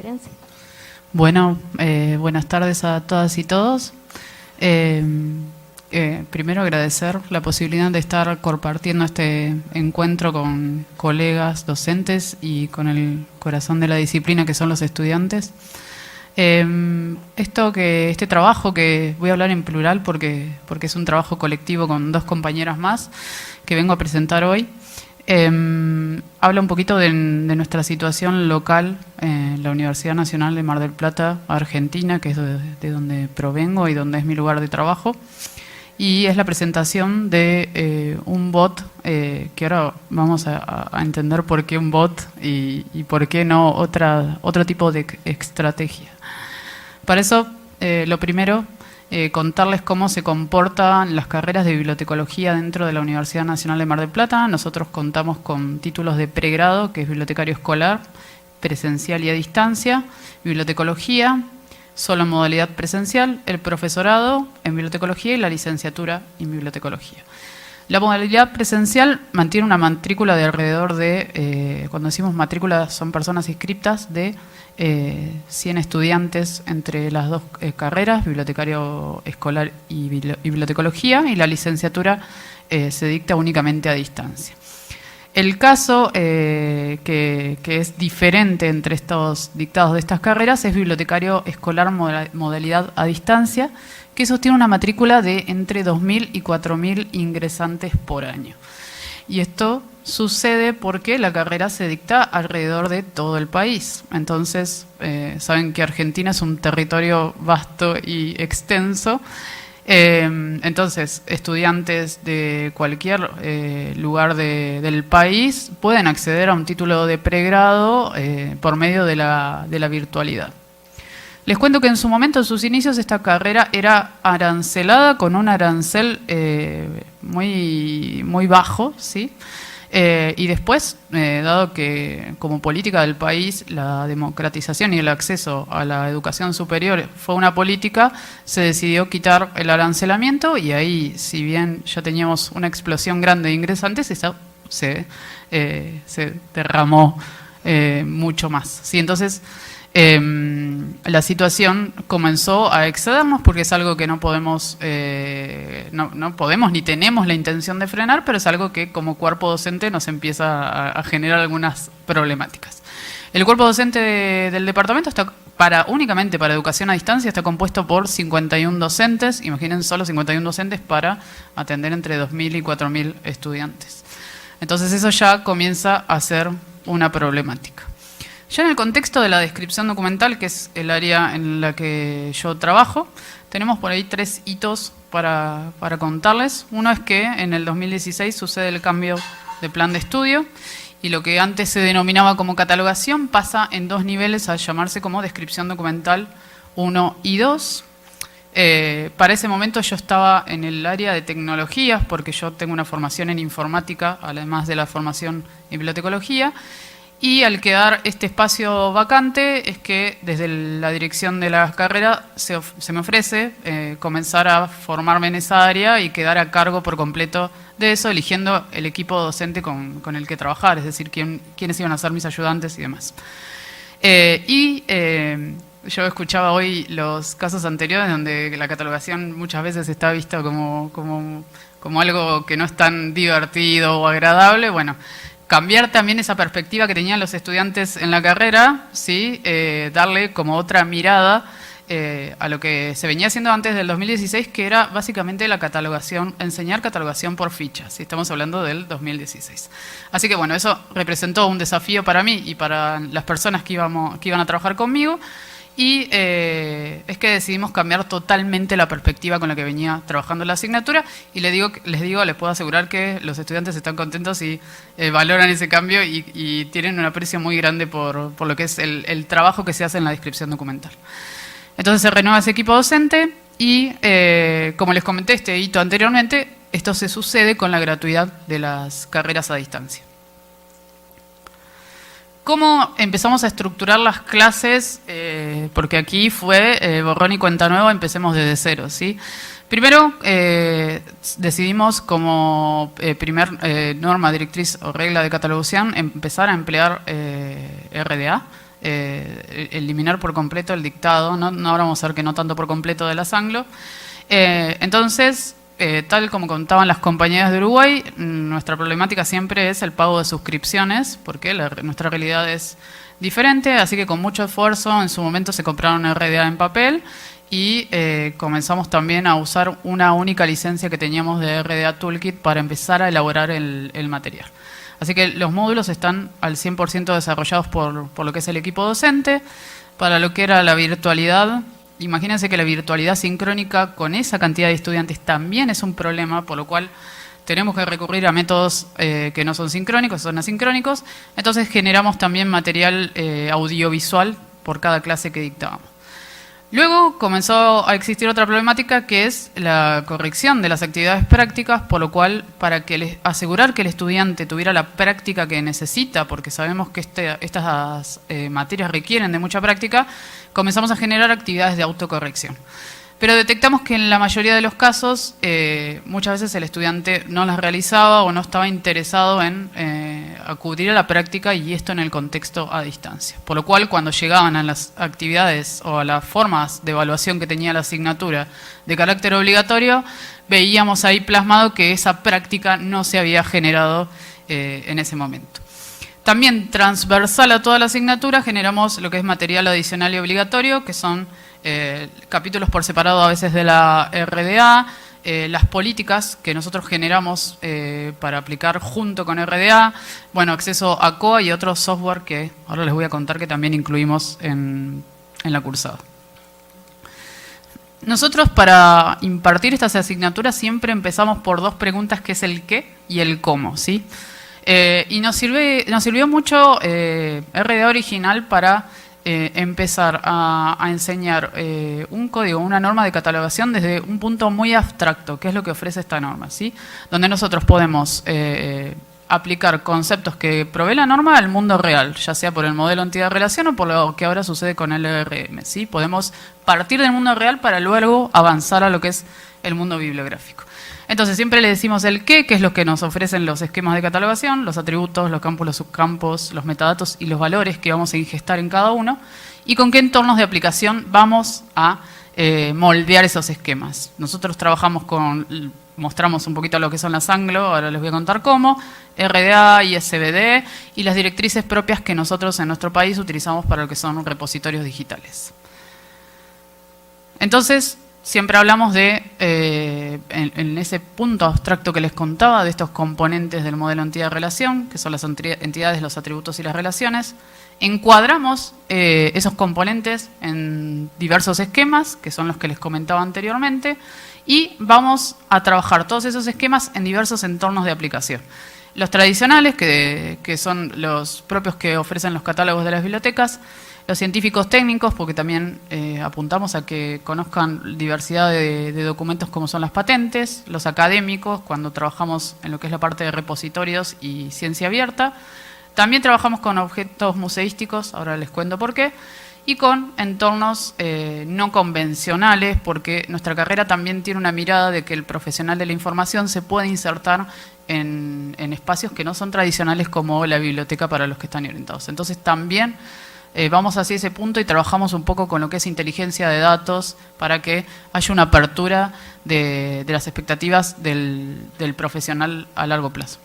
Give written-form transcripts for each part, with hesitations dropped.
conferencia. Bueno, buenas tardes a todas y todos. Primero agradecer la posibilidad de estar compartiendo este encuentro con colegas docentes y con el corazón de la disciplina que son los estudiantes. Este trabajo, que voy a hablar en plural porque es un trabajo colectivo con dos compañeras más que vengo a presentar hoy, habla un poquito de nuestra situación local en la Universidad Nacional de Mar del Plata, Argentina, que es de donde provengo y donde es mi lugar de trabajo. Y es la presentación de un bot, que ahora vamos a entender por qué un bot y por qué no otro tipo de estrategia. Para eso, lo primero, contarles cómo se comportan las carreras de bibliotecología dentro de la Universidad Nacional de Mar del Plata. Nosotros contamos con títulos de pregrado, que es bibliotecario escolar, presencial y a distancia, bibliotecología, solo en modalidad presencial, el profesorado en bibliotecología y la licenciatura en bibliotecología. La modalidad presencial mantiene una matrícula de alrededor de, cuando decimos matrícula son personas inscriptas, de 100 estudiantes entre las dos carreras, bibliotecario escolar y bibliotecología, y la licenciatura se dicta únicamente a distancia. El caso que es diferente entre estos dictados de estas carreras es bibliotecario escolar modalidad a distancia, que sostiene una matrícula de entre 2.000 y 4.000 ingresantes por año. Y esto sucede porque la carrera se dicta alrededor de todo el país. Entonces, saben que Argentina es un territorio vasto y extenso. Entonces, estudiantes de cualquier lugar del país pueden acceder a un título de pregrado por medio de la virtualidad. Les cuento que en su momento, en sus inicios, esta carrera era arancelada con un arancel muy bajo, ¿sí? Y después, dado que como política del país la democratización y el acceso a la educación superior fue una política, se decidió quitar el arancelamiento y ahí, si bien ya teníamos una explosión grande de ingresantes, se derramó mucho más, ¿sí? Entonces, la situación comenzó a excedernos porque es algo que no podemos ni tenemos la intención de frenar, pero es algo que como cuerpo docente nos empieza a generar algunas problemáticas. El cuerpo docente del departamento está únicamente para educación a distancia, está compuesto por 51 docentes, imaginen solo 51 docentes para atender entre 2.000 y 4.000 estudiantes. Entonces eso ya comienza a ser una problemática. Ya en el contexto de la descripción documental, que es el área en la que yo trabajo, tenemos por ahí 3 hitos para contarles. Uno es que en el 2016 sucede el cambio de plan de estudio y lo que antes se denominaba como catalogación pasa en 2 niveles a llamarse como descripción documental 1 y 2. Para ese momento yo estaba en el área de tecnologías porque yo tengo una formación en informática, además de la formación en bibliotecología. Y al quedar este espacio vacante es que desde la dirección de la carrera se me ofrece comenzar a formarme en esa área y quedar a cargo por completo de eso, eligiendo el equipo docente con el que trabajar, es decir, quiénes iban a ser mis ayudantes y demás. Yo escuchaba hoy los casos anteriores donde la catalogación muchas veces está vista como algo que no es tan divertido o agradable. Bueno, cambiar también esa perspectiva que tenían los estudiantes en la carrera, ¿sí? Darle como otra mirada a lo que se venía haciendo antes del 2016, que era básicamente la catalogación, enseñar catalogación por fichas, ¿sí? Estamos hablando del 2016. Así que bueno, eso representó un desafío para mí y para las personas que iban a trabajar conmigo. Y es que decidimos cambiar totalmente la perspectiva con la que venía trabajando la asignatura y les puedo asegurar que los estudiantes están contentos y valoran ese cambio y tienen un aprecio muy grande por lo que es el trabajo que se hace en la descripción documental. Entonces se renueva ese equipo docente y, como les comenté este hito anteriormente, esto se sucede con la gratuidad de las carreras a distancia. ¿Cómo empezamos a estructurar las clases? Porque aquí fue borrón y cuenta nueva, empecemos desde cero, ¿sí? Primero, decidimos como primer norma, directriz o regla de catalogación empezar a emplear RDA, eliminar por completo el dictado, no ahora vamos a ver que no tanto por completo de las Anglo. Entonces, tal como contaban las compañías de Uruguay, nuestra problemática siempre es el pago de suscripciones, porque nuestra realidad es diferente, así que con mucho esfuerzo en su momento se compraron RDA en papel y comenzamos también a usar una única licencia que teníamos de RDA Toolkit para empezar a elaborar el material. Así que los módulos están al 100% desarrollados por lo que es el equipo docente. Para lo que era la virtualidad, imagínense que la virtualidad sincrónica con esa cantidad de estudiantes también es un problema, por lo cual tenemos que recurrir a métodos que no son sincrónicos, son asincrónicos. Entonces generamos también material audiovisual por cada clase que dictábamos. Luego comenzó a existir otra problemática que es la corrección de las actividades prácticas, por lo cual para asegurar que el estudiante tuviera la práctica que necesita, porque sabemos que estas materias requieren de mucha práctica, comenzamos a generar actividades de autocorrección. Pero detectamos que en la mayoría de los casos, muchas veces el estudiante no las realizaba o no estaba interesado en acudir a la práctica y esto en el contexto a distancia. Por lo cual, cuando llegaban a las actividades o a las formas de evaluación que tenía la asignatura de carácter obligatorio, veíamos ahí plasmado que esa práctica no se había generado en ese momento. También transversal a toda la asignatura generamos lo que es material adicional y obligatorio, que son capítulos por separado a veces de la RDA, las políticas que nosotros generamos para aplicar junto con RDA, bueno, acceso a COA y otros software que ahora les voy a contar que también incluimos en la cursada. Nosotros para impartir estas asignaturas siempre empezamos por dos preguntas, que es el qué y el cómo, ¿sí? Y nos sirvió mucho RDA original para empezar a enseñar un código, una norma de catalogación desde un punto muy abstracto, que es lo que ofrece esta norma, ¿sí? Donde nosotros podemos aplicar conceptos que provee la norma al mundo real, ya sea por el modelo entidad-relación o por lo que ahora sucede con el LRM, ¿sí? Podemos partir del mundo real para luego avanzar a lo que es el mundo bibliográfico. Entonces siempre le decimos el qué, que es lo que nos ofrecen los esquemas de catalogación, los atributos, los campos, los subcampos, los metadatos y los valores que vamos a ingestar en cada uno, y con qué entornos de aplicación vamos a moldear esos esquemas. Nosotros trabajamos mostramos un poquito lo que son las Anglo, ahora les voy a contar cómo, RDA y SBD, y las directrices propias que nosotros en nuestro país utilizamos para lo que son repositorios digitales. Entonces, siempre hablamos de, en ese punto abstracto que les contaba, de estos componentes del modelo entidad-relación, que son las entidades, los atributos y las relaciones. Encuadramos esos componentes en diversos esquemas, que son los que les comentaba anteriormente, y vamos a trabajar todos esos esquemas en diversos entornos de aplicación. Los tradicionales, que son los propios que ofrecen los catálogos de las bibliotecas, los científicos técnicos, porque también apuntamos a que conozcan diversidad de documentos como son las patentes, los académicos, cuando trabajamos en lo que es la parte de repositorios y ciencia abierta. También trabajamos con objetos museísticos, ahora les cuento por qué, y con entornos no convencionales, porque nuestra carrera también tiene una mirada de que el profesional de la información se puede insertar en espacios que no son tradicionales como la biblioteca para los que están orientados. Entonces también vamos hacia ese punto y trabajamos un poco con lo que es inteligencia de datos para que haya una apertura de las expectativas del profesional a largo plazo.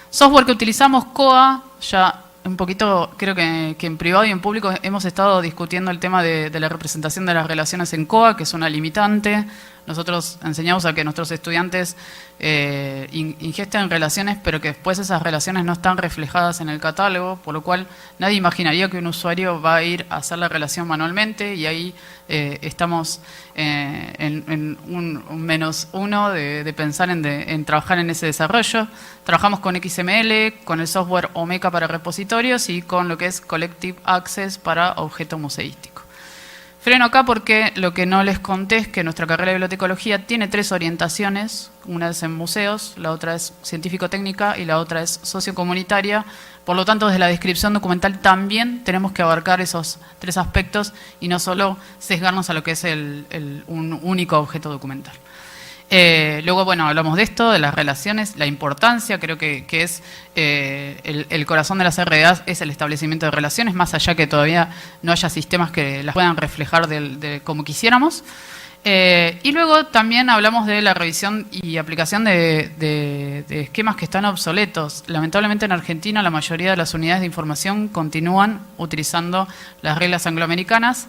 Software que utilizamos, COA, ya un poquito, creo que en privado y en público hemos estado discutiendo el tema de la representación de las relaciones en COA, que es una limitante. Nosotros enseñamos a que nuestros estudiantes ingesten relaciones, pero que después esas relaciones no están reflejadas en el catálogo, por lo cual nadie imaginaría que un usuario va a ir a hacer la relación manualmente, y ahí estamos en un -1 de pensar en trabajar en ese desarrollo. Trabajamos con XML, con el software Omeka para repositorios y con lo que es Collective Access para objeto museístico. Freno acá porque lo que no les conté es que nuestra carrera de bibliotecología tiene 3 orientaciones. Una es en museos, la otra es científico-técnica y la otra es sociocomunitaria. Por lo tanto, desde la descripción documental también tenemos que abarcar esos 3 aspectos y no solo sesgarnos a lo que es un único objeto documental. Luego, bueno, hablamos de esto, de las relaciones, la importancia, creo que es el corazón de las RDA es el establecimiento de relaciones, más allá que todavía no haya sistemas que las puedan reflejar como quisiéramos. Y luego también hablamos de la revisión y aplicación de esquemas que están obsoletos. Lamentablemente en Argentina la mayoría de las unidades de información continúan utilizando las reglas angloamericanas.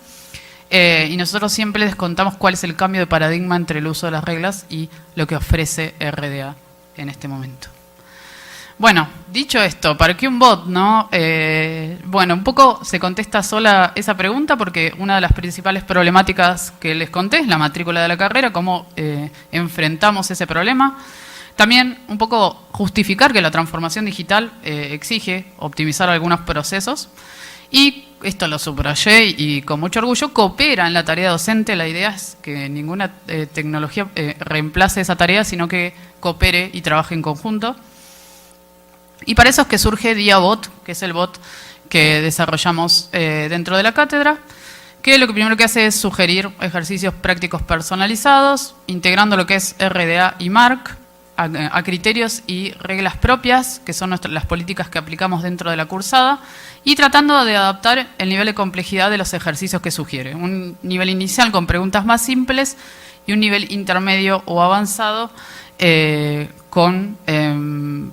Y nosotros siempre les contamos cuál es el cambio de paradigma entre el uso de las reglas y lo que ofrece RDA en este momento. Bueno, dicho esto, ¿para qué un bot, no? Bueno, un poco se contesta sola esa pregunta porque una de las principales problemáticas que les conté es la matrícula de la carrera, cómo enfrentamos ese problema. También un poco justificar que la transformación digital exige optimizar algunos procesos. Y esto lo subrayé y con mucho orgullo, coopera en la tarea docente. La idea es que ninguna tecnología reemplace esa tarea, sino que coopere y trabaje en conjunto. Y para eso es que surge DiaBot, que es el bot que desarrollamos dentro de la cátedra, que lo que primero que hace es sugerir ejercicios prácticos personalizados, integrando lo que es RDA y MARC a criterios y reglas propias, que son las políticas que aplicamos dentro de la cursada, y tratando de adaptar el nivel de complejidad de los ejercicios que sugiere. Un nivel inicial con preguntas más simples y un nivel intermedio o avanzado con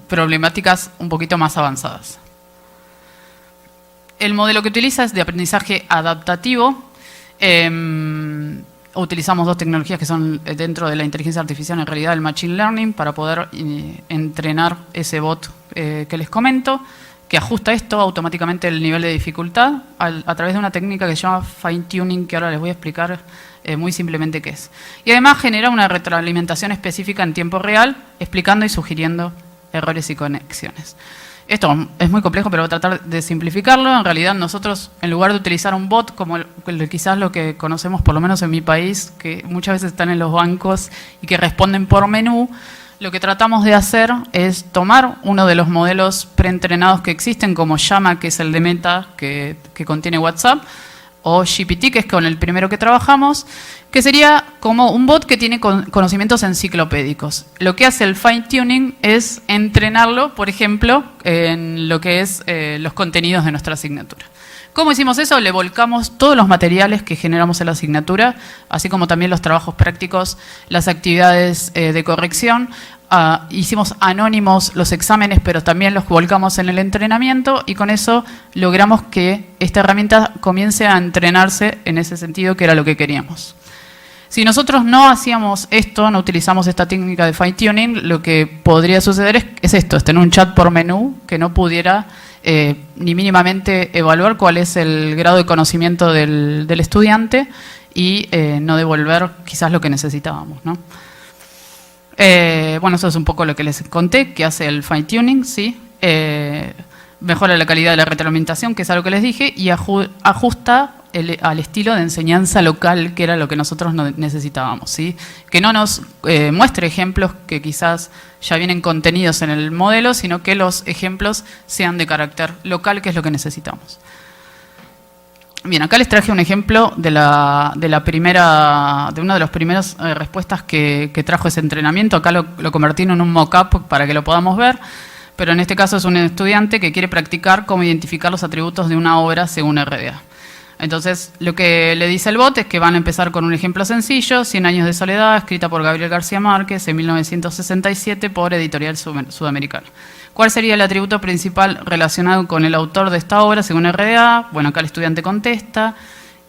problemáticas un poquito más avanzadas. El modelo que utiliza es de aprendizaje adaptativo. Utilizamos dos tecnologías que son dentro de la inteligencia artificial, en realidad el Machine Learning, para poder entrenar ese bot que les comento, que ajusta esto automáticamente el nivel de dificultad a través de una técnica que se llama Fine Tuning, que ahora les voy a explicar muy simplemente qué es. Y además genera una retroalimentación específica en tiempo real, explicando y sugiriendo errores y conexiones. Esto es muy complejo, pero voy a tratar de simplificarlo. En realidad nosotros, en lugar de utilizar un bot como quizás lo que conocemos, por lo menos en mi país, que muchas veces están en los bancos y que responden por menú, lo que tratamos de hacer es tomar uno de los modelos preentrenados que existen, como Llama, que es el de Meta, que contiene WhatsApp, o GPT, que es con el primero que trabajamos, que sería como un bot que tiene conocimientos enciclopédicos. Lo que hace el fine tuning es entrenarlo, por ejemplo, en lo que es los contenidos de nuestra asignatura. ¿Cómo hicimos eso? Le volcamos todos los materiales que generamos en la asignatura, así como también los trabajos prácticos, las actividades de corrección. Hicimos anónimos los exámenes, pero también los volcamos en el entrenamiento y con eso logramos que esta herramienta comience a entrenarse en ese sentido, que era lo que queríamos. Si nosotros no hacíamos esto, no utilizamos esta técnica de fine tuning, lo que podría suceder es esto, es tener un chat por menú que no pudiera ni mínimamente evaluar cuál es el grado de conocimiento del estudiante y no devolver quizás lo que necesitábamos, ¿no? Bueno, eso es un poco lo que les conté, que hace el fine tuning, ¿sí? Mejora la calidad de la retroalimentación, que es algo que les dije, y ajusta al estilo de enseñanza local, que era lo que nosotros necesitábamos, ¿sí? Que no nos muestre ejemplos que quizás ya vienen contenidos en el modelo, sino que los ejemplos sean de carácter local, que es lo que necesitamos. Bien, acá les traje un ejemplo de una de las primeras respuestas que trajo ese entrenamiento. Acá lo convertí en un mock-up para que lo podamos ver, pero en este caso es un estudiante que quiere practicar cómo identificar los atributos de una obra según RDA. Entonces, lo que le dice el bot es que van a empezar con un ejemplo sencillo, 100 años de soledad, escrita por Gabriel García Márquez en 1967 por Editorial Sudamericana. ¿Cuál sería el atributo principal relacionado con el autor de esta obra según RDA? Bueno, acá el estudiante contesta.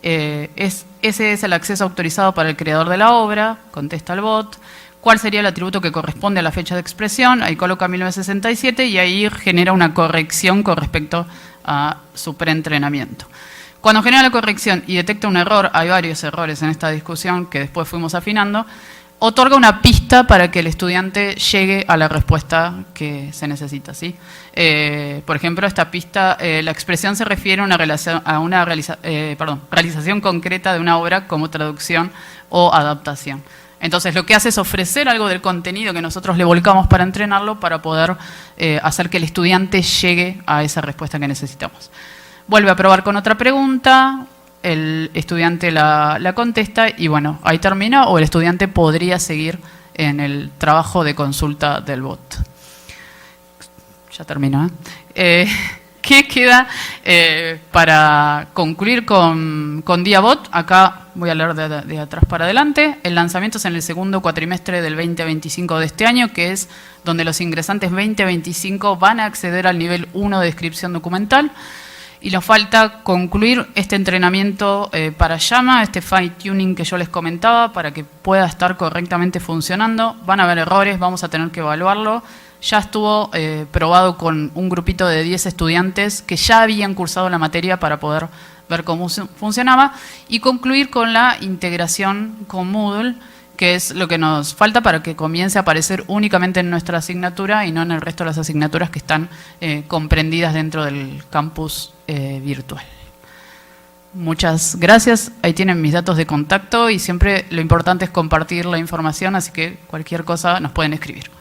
Ese es el acceso autorizado para el creador de la obra, contesta el bot. ¿Cuál sería el atributo que corresponde a la fecha de expresión? Ahí coloca 1967 y ahí genera una corrección con respecto a su preentrenamiento. Cuando genera la corrección y detecta un error, hay varios errores en esta discusión que después fuimos afinando, otorga una pista para que el estudiante llegue a la respuesta que se necesita, ¿sí? Por ejemplo, esta pista, la expresión se refiere a una realización concreta de una obra como traducción o adaptación. Entonces, lo que hace es ofrecer algo del contenido que nosotros le volcamos para entrenarlo, para poder hacer que el estudiante llegue a esa respuesta que necesitamos. Vuelve a probar con otra pregunta, el estudiante la contesta y bueno, ahí termina, o el estudiante podría seguir en el trabajo de consulta del bot. Ya termino, ¿eh? ¿Qué queda para concluir con DiaBot? Acá voy a leer de atrás para adelante. El lanzamiento es en el segundo cuatrimestre del 2025 de este año, que es donde los ingresantes 2025 van a acceder al nivel 1 de descripción documental. Y nos falta concluir este entrenamiento para Llama, este fine-tuning que yo les comentaba, para que pueda estar correctamente funcionando. Van a haber errores, vamos a tener que evaluarlo. Ya estuvo probado con un grupito de 10 estudiantes que ya habían cursado la materia para poder ver cómo funcionaba y concluir con la integración con Moodle, que es lo que nos falta para que comience a aparecer únicamente en nuestra asignatura y no en el resto de las asignaturas que están comprendidas dentro del campus virtual. Muchas gracias. Ahí tienen mis datos de contacto y siempre lo importante es compartir la información, así que cualquier cosa nos pueden escribir.